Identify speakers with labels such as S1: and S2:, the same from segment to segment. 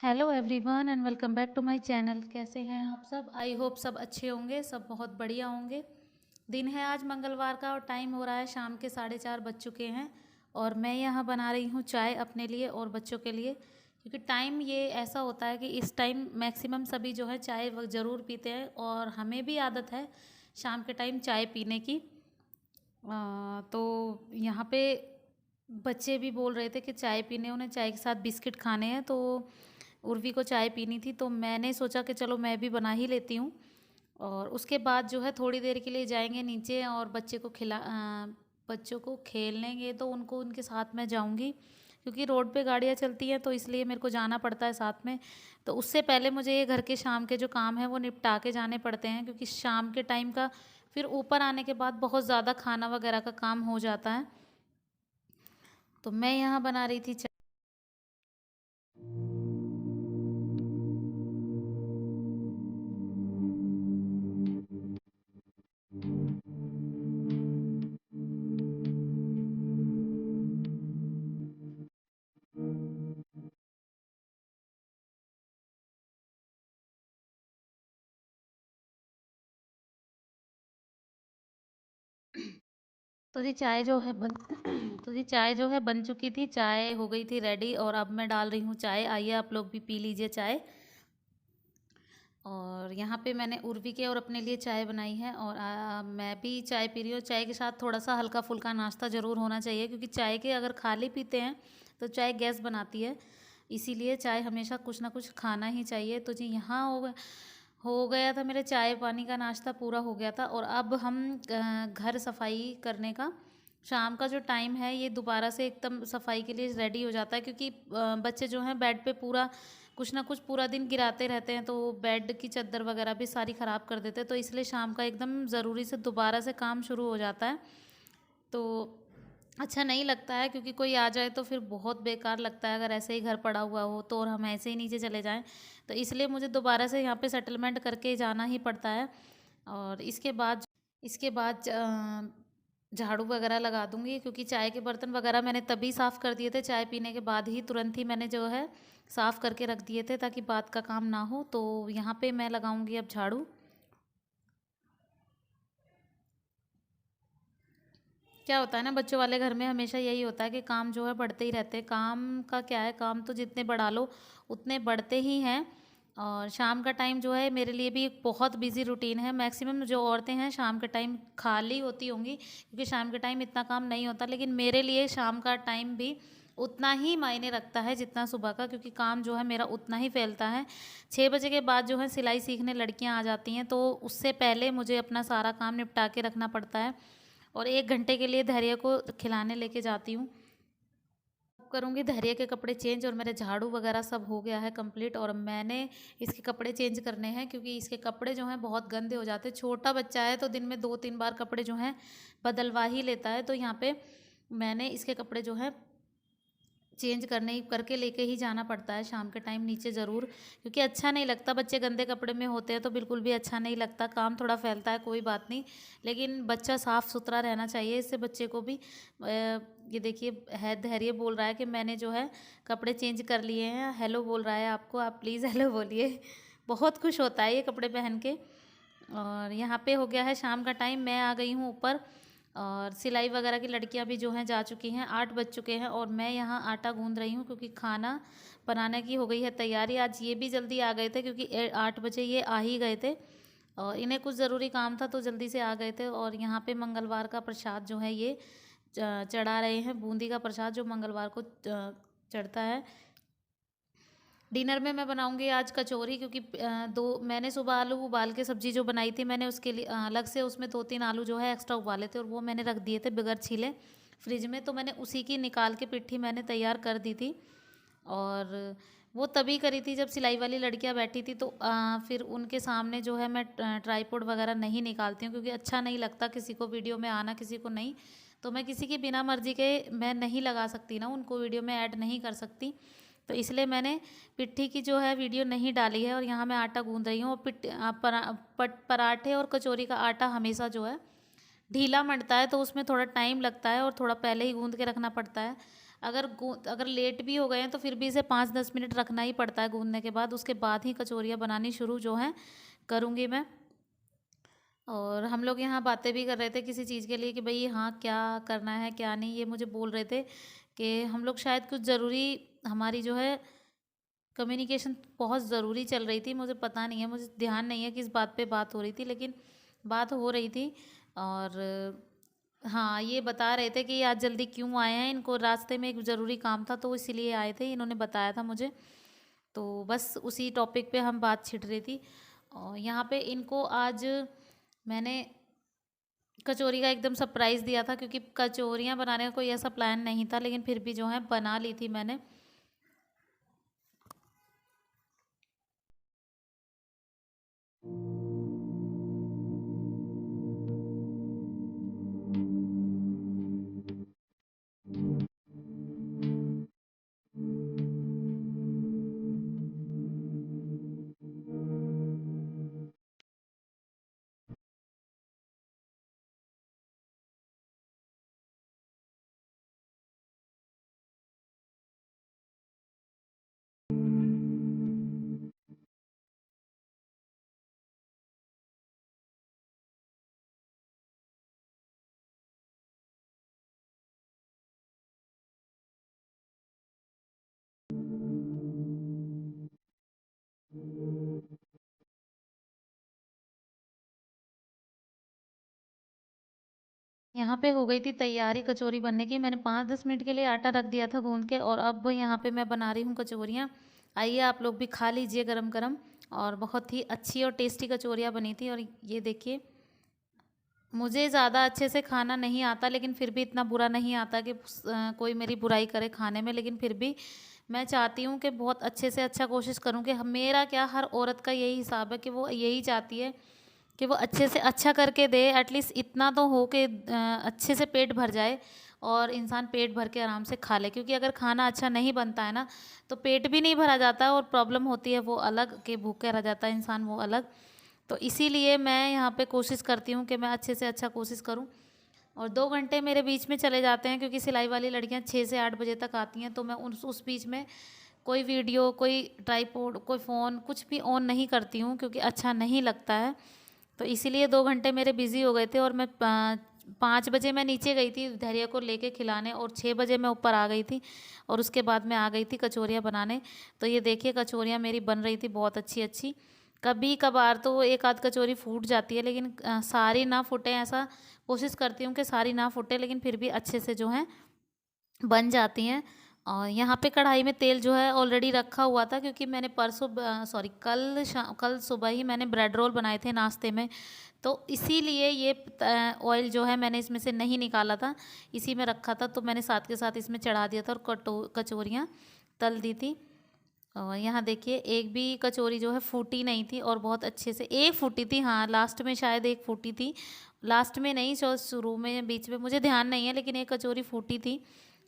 S1: Hello everyone and welcome back to my channel. कैसे हैं आप सब? आई होप सब अच्छे होंगे, सब बहुत बढ़िया होंगे। दिन है आज मंगलवार का और टाइम हो रहा है शाम के 4:30 बज चुके हैं। और मैं यहाँ बना रही हूँ चाय अपने लिए और बच्चों के लिए, क्योंकि टाइम ये ऐसा होता है कि इस टाइम मैक्सिमम सभी जो है चाय ज़रूर पीते हैं और हमें भी आदत है शाम के टाइम चाय पीने की। तो यहाँ पे बच्चे भी बोल रहे थे कि चाय पीने, उन्हें चाय के साथ बिस्किट खाने हैं, तो उर्वी को चाय पीनी थी, तो मैंने सोचा कि चलो मैं भी बना ही लेती हूँ। और उसके बाद जो है थोड़ी देर के लिए जाएंगे नीचे और बच्चों को खेलनेंगे, तो उनको उनके साथ में जाऊंगी, क्योंकि रोड पे गाड़ियाँ चलती हैं तो इसलिए मेरे को जाना पड़ता है साथ में। तो उससे पहले मुझे ये घर के शाम के जो काम है वो निपटा के जाने पड़ते हैं, क्योंकि शाम के टाइम का फिर ऊपर आने के बाद बहुत ज़्यादा खाना वगैरह का काम हो जाता है। तो मैं यहाँ बना रही थी चाय। तो जी चाय जो है बन तो जी चाय जो है बन चुकी थी, चाय हो गई थी रेडी और अब मैं डाल रही हूँ चाय। आइए आप लोग भी पी लीजिए चाय। और यहाँ पे मैंने उर्वी के और अपने लिए चाय बनाई है और मैं भी चाय पी रही हूँ। चाय के साथ थोड़ा सा हल्का फुल्का नाश्ता ज़रूर होना चाहिए, क्योंकि चाय के अगर खाली पीते हैं तो चाय गैस बनाती है, इसीलिए चाय हमेशा कुछ ना कुछ खाना ही चाहिए। तो जी यहाँ हो गया था मेरे चाय पानी का नाश्ता पूरा हो गया था। और अब हम घर सफाई करने का, शाम का जो टाइम है ये दोबारा से एकदम सफाई के लिए रेडी हो जाता है, क्योंकि बच्चे जो हैं बेड पे पूरा कुछ ना कुछ पूरा दिन गिराते रहते हैं, तो बेड की चादर वगैरह भी सारी ख़राब कर देते हैं, तो इसलिए शाम का एकदम ज़रूरी से दोबारा से काम शुरू हो जाता है। तो अच्छा नहीं लगता है, क्योंकि कोई आ जाए तो फिर बहुत बेकार लगता है अगर ऐसे ही घर पड़ा हुआ हो तो, और हम ऐसे ही नीचे चले जाएं, तो इसलिए मुझे दोबारा से यहाँ पे सेटलमेंट करके जाना ही पड़ता है। और इसके बाद झाड़ू वगैरह लगा दूंगी, क्योंकि चाय के बर्तन वगैरह मैंने तभी साफ़ कर दिए थे, चाय पीने के बाद ही तुरंत ही मैंने जो है साफ़ करके रख दिए थे, ताकि बात का काम ना हो। तो यहाँ पे मैं लगाऊंगी अब झाड़ू। क्या होता है ना, बच्चों वाले घर में हमेशा यही होता है कि काम जो है बढ़ते ही रहते हैं। काम का क्या है, काम तो जितने बढ़ा लो उतने बढ़ते ही हैं। और शाम का टाइम जो है मेरे लिए भी एक बहुत बिजी रूटीन है। मैक्सिमम जो औरतें हैं शाम के टाइम खाली होती होंगी, क्योंकि शाम के टाइम इतना काम नहीं होता, लेकिन मेरे लिए शाम का टाइम भी उतना ही मायने रखता है जितना सुबह का, क्योंकि काम जो है मेरा उतना ही फैलता है। 6 बजे के बाद जो है सिलाई सीखने लड़कियां आ जाती हैं, तो उससे पहले मुझे अपना सारा काम निपटा के रखना पड़ता है। और 1 घंटे के लिए धैर्य को खिलाने लेके जाती हूँ। करूँगी धैर्य के कपड़े चेंज, और मेरे झाड़ू वगैरह सब हो गया है कंप्लीट, और मैंने इसके कपड़े चेंज करने हैं, क्योंकि इसके कपड़े जो हैं बहुत गंदे हो जाते हैं। छोटा बच्चा है तो दिन में 2-3 बार कपड़े जो हैं बदलवा ही लेता है, तो यहाँ पे मैंने इसके कपड़े जो है चेंज करने ही करके लेके ही जाना पड़ता है शाम के टाइम नीचे ज़रूर, क्योंकि अच्छा नहीं लगता बच्चे गंदे कपड़े में होते हैं तो बिल्कुल भी अच्छा नहीं लगता। काम थोड़ा फैलता है, कोई बात नहीं, लेकिन बच्चा साफ़ सुथरा रहना चाहिए, इससे बच्चे को भी ये देखिए है धैर्य बोल रहा है कि मैंने जो है कपड़े चेंज कर लिए हैं, हेलो बोल रहा है आपको, आप प्लीज़ हेलो बोलिए। बहुत खुश होता है ये कपड़े पहन के। और यहाँ पे हो गया है शाम का टाइम, मैं आ गई हूँ ऊपर, और सिलाई वगैरह की लड़कियां भी जो हैं जा चुकी हैं। 8 बज चुके हैं और मैं यहाँ आटा गूंद रही हूँ, क्योंकि खाना बनाने की हो गई है तैयारी। आज ये भी जल्दी आ गए थे, क्योंकि 8 बजे ये आ ही गए थे, और इन्हें कुछ ज़रूरी काम था तो जल्दी से आ गए थे। और यहाँ पे मंगलवार का प्रसाद जो है ये चढ़ा रहे हैं, बूंदी का प्रसाद जो मंगलवार को चढ़ता है। डिनर में मैं बनाऊंगी आज कचौरी, क्योंकि मैंने सुबह आलू उबाल के सब्जी जो बनाई थी, मैंने उसके लिए अलग से उसमें 2-3 आलू जो है एक्स्ट्रा उबाले थे, और वो मैंने रख दिए थे बगैर छीले फ्रिज में, तो मैंने उसी की निकाल के पिट्ठी मैंने तैयार कर दी थी। और वो तभी करी थी जब सिलाई वाली लड़कियां बैठी थी, तो फिर उनके सामने जो है मैं ट्राईपोड वगैरह नहीं निकालती हूँ, क्योंकि अच्छा नहीं लगता किसी को वीडियो में आना, किसी को नहीं। तो मैं किसी की बिना मर्जी के मैं नहीं लगा सकती ना, उनको वीडियो में ऐड नहीं कर सकती, तो इसलिए मैंने पिट्ठी की जो है वीडियो नहीं डाली है। और यहाँ मैं आटा गूंद रही हूँ, और पराठे और कचौरी का आटा हमेशा जो है ढीला मँडता है, तो उसमें थोड़ा टाइम लगता है और थोड़ा पहले ही गूंद के रखना पड़ता है। अगर लेट भी हो गए हैं तो फिर भी इसे 5-10 मिनट रखना ही पड़ता है गूँदने के बाद। उसके बाद ही कचौरियाँ बनानी शुरू जो है करूँगी मैं। और हम लोग यहाँ बातें भी कर रहे थे किसी चीज़ के लिए कि भाई हाँ क्या करना है क्या नहीं, ये मुझे बोल रहे थे कि हम लोग शायद कुछ ज़रूरी, हमारी जो है कम्युनिकेशन बहुत ज़रूरी चल रही थी। मुझे पता नहीं है, मुझे ध्यान नहीं है किस बात पे बात हो रही थी, लेकिन बात हो रही थी। और हाँ, ये बता रहे थे कि आज जल्दी क्यों आए हैं, इनको रास्ते में एक ज़रूरी काम था तो इसीलिए आए थे, इन्होंने बताया था मुझे। तो बस उसी टॉपिक पे हम बात छिड़ रही थी। और यहाँ पे इनको आज मैंने कचौरी का एकदम सरप्राइज़ दिया था, क्योंकि कचौरियाँ बनाने का कोई ऐसा प्लान नहीं था, लेकिन फिर भी जो है बना ली थी मैंने। यहाँ पे हो गई थी तैयारी कचौरी बनने की। मैंने 5-10 मिनट के लिए आटा रख दिया था गूंद के, और अब यहाँ पे मैं बना रही हूँ कचौरियाँ। आइए आप लोग भी खा लीजिए गरम गरम। और बहुत ही अच्छी और टेस्टी कचौरियाँ बनी थी। और ये देखिए, मुझे ज़्यादा अच्छे से खाना नहीं आता, लेकिन फिर भी इतना बुरा नहीं आता कि कोई मेरी बुराई करे खाने में, लेकिन फिर भी मैं चाहती हूँ कि बहुत अच्छे से अच्छा कोशिश करूँ। कि मेरा क्या, हर औरत का यही हिसाब है कि वो यही चाहती है कि वो अच्छे से अच्छा करके दे। एटलीस्ट इतना तो हो कि अच्छे से पेट भर जाए और इंसान पेट भर के आराम से खा ले। क्योंकि अगर खाना अच्छा नहीं बनता है ना, तो पेट भी नहीं भरा जाता है, और प्रॉब्लम होती है वो अलग, कि भूखे रह जाता है इंसान वो अलग। तो इसीलिए मैं यहाँ पे कोशिश करती हूँ कि मैं अच्छे से अच्छा कोशिश करूँ। और 2 घंटे मेरे बीच में चले जाते हैं, क्योंकि सिलाई वाली लड़कियाँ 6 से 8 बजे तक आती हैं। तो मैं उस बीच में कोई वीडियो, कोई ट्राईपोड, कोई फ़ोन, कुछ भी ऑन नहीं करती हूँ, क्योंकि अच्छा नहीं लगता है। तो इसीलिए 2 घंटे मेरे बिज़ी हो गए थे। और मैं 5 बजे मैं नीचे गई थी धैर्य को लेके खिलाने, और 6 बजे मैं ऊपर आ गई थी। और उसके बाद मैं आ गई थी कचौरियाँ बनाने। तो ये देखिए कचौरियाँ मेरी बन रही थी बहुत अच्छी अच्छी। कभी कभार तो एक आध कचौरी फूट जाती है, लेकिन सारी ना फूटे, ऐसा कोशिश करती हूँ कि सारी ना फूटे, लेकिन फिर भी अच्छे से जो है बन जाती हैं। और यहाँ पे कढ़ाई में तेल जो है ऑलरेडी रखा हुआ था, क्योंकि मैंने कल सुबह ही मैंने ब्रेड रोल बनाए थे नाश्ते में। तो इसीलिए ये ऑयल जो है मैंने इसमें से नहीं निकाला था, इसी में रखा था। तो मैंने साथ के साथ इसमें चढ़ा दिया था और कचौरियाँ तल दी थी। और यहाँ देखिए एक भी कचौरी जो है फूटी नहीं थी, और बहुत अच्छे से एक फूटी थी। हाँ, लास्ट में शायद एक फूटी थी, लास्ट में नहीं, शुरू में बीच में मुझे ध्यान नहीं है, लेकिन एक कचौरी फूटी थी।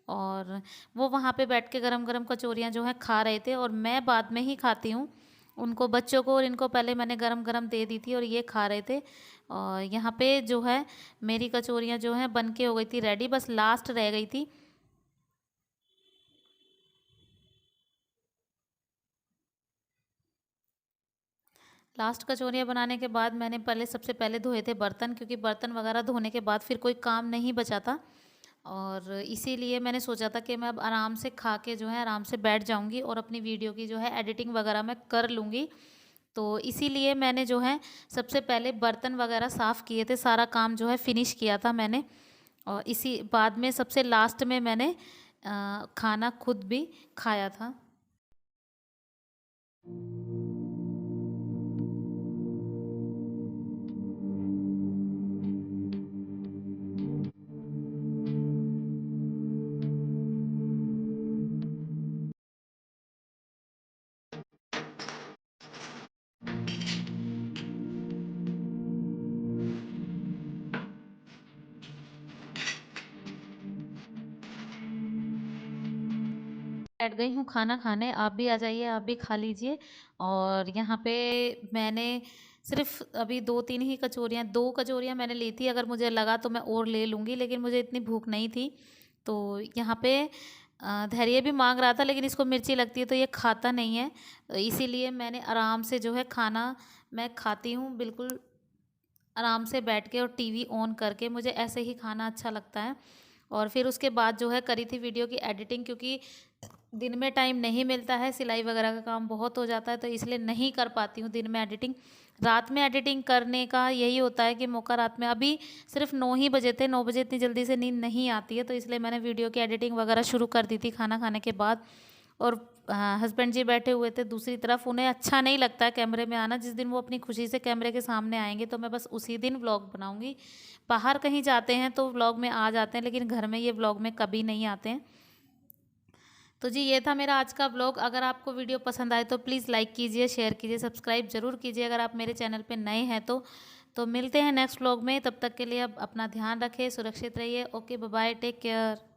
S1: और वो वहाँ पे बैठ के गरम गरम कचौरियाँ जो हैं खा रहे थे, और मैं बाद में ही खाती हूँ। उनको, बच्चों को और इनको पहले मैंने गरम गरम दे दी थी, और ये खा रहे थे। और यहाँ पे जो है मेरी कचौरियाँ जो हैं बन के हो गई थी रेडी, बस लास्ट रह गई थी। लास्ट कचौरियाँ बनाने के बाद मैंने सबसे पहले धोए थे बर्तन, क्योंकि बर्तन वगैरह धोने के बाद फिर कोई काम नहीं बचा था। और इसीलिए मैंने सोचा था कि मैं अब आराम से खा के जो है आराम से बैठ जाऊंगी, और अपनी वीडियो की जो है एडिटिंग वगैरह मैं कर लूँगी। तो इसीलिए मैंने जो है सबसे पहले बर्तन वगैरह साफ़ किए थे, सारा काम जो है फिनिश किया था मैंने। और इसी बाद में सबसे लास्ट में मैंने खाना खुद भी खाया था। बैठ गई हूँ खाना खाने, आप भी आ जाइए, आप भी खा लीजिए। और यहाँ पे मैंने सिर्फ अभी 2-3 ही कचौरियाँ, 2 कचौरियाँ मैंने ली थी। अगर मुझे लगा तो मैं और ले लूँगी, लेकिन मुझे इतनी भूख नहीं थी। तो यहाँ पे धैर्य भी मांग रहा था, लेकिन इसको मिर्ची लगती है तो ये खाता नहीं है। तो इसीलिए मैंने आराम से जो है खाना मैं खाती हूँ बिल्कुल आराम से बैठ के और टीवी ऑन करके, मुझे ऐसे ही खाना अच्छा लगता है। और फिर उसके बाद जो है करी थी वीडियो की एडिटिंग, क्योंकि दिन में टाइम नहीं मिलता है, सिलाई वगैरह का काम बहुत हो जाता है तो इसलिए नहीं कर पाती हूँ दिन में एडिटिंग। रात में एडिटिंग करने का यही होता है कि मौका रात में, अभी सिर्फ 9 ही बजे थे, 9 बजे इतनी जल्दी से नींद नहीं आती है, तो इसलिए मैंने वीडियो की एडिटिंग वगैरह शुरू कर दी थी खाना खाने के बाद। और हस्बैंड जी बैठे हुए थे दूसरी तरफ, उन्हें अच्छा नहीं लगता है कैमरे में आना। जिस दिन वो अपनी खुशी से कैमरे के सामने आएंगे तो मैं बस उसी दिन व्लॉग बनाऊंगी। बाहर कहीं जाते हैं तो व्लॉग में आ जाते हैं, लेकिन घर में ये व्लॉग में कभी नहीं आते हैं। तो जी ये था मेरा आज का व्लॉग। अगर आपको वीडियो पसंद आए तो प्लीज़ लाइक कीजिए, शेयर कीजिए, सब्सक्राइब जरूर कीजिए अगर आप मेरे चैनल पे नए हैं तो मिलते हैं नेक्स्ट व्लॉग में। तब तक के लिए अब अपना ध्यान रखें, सुरक्षित रहिए। Okay, bye bye, take care.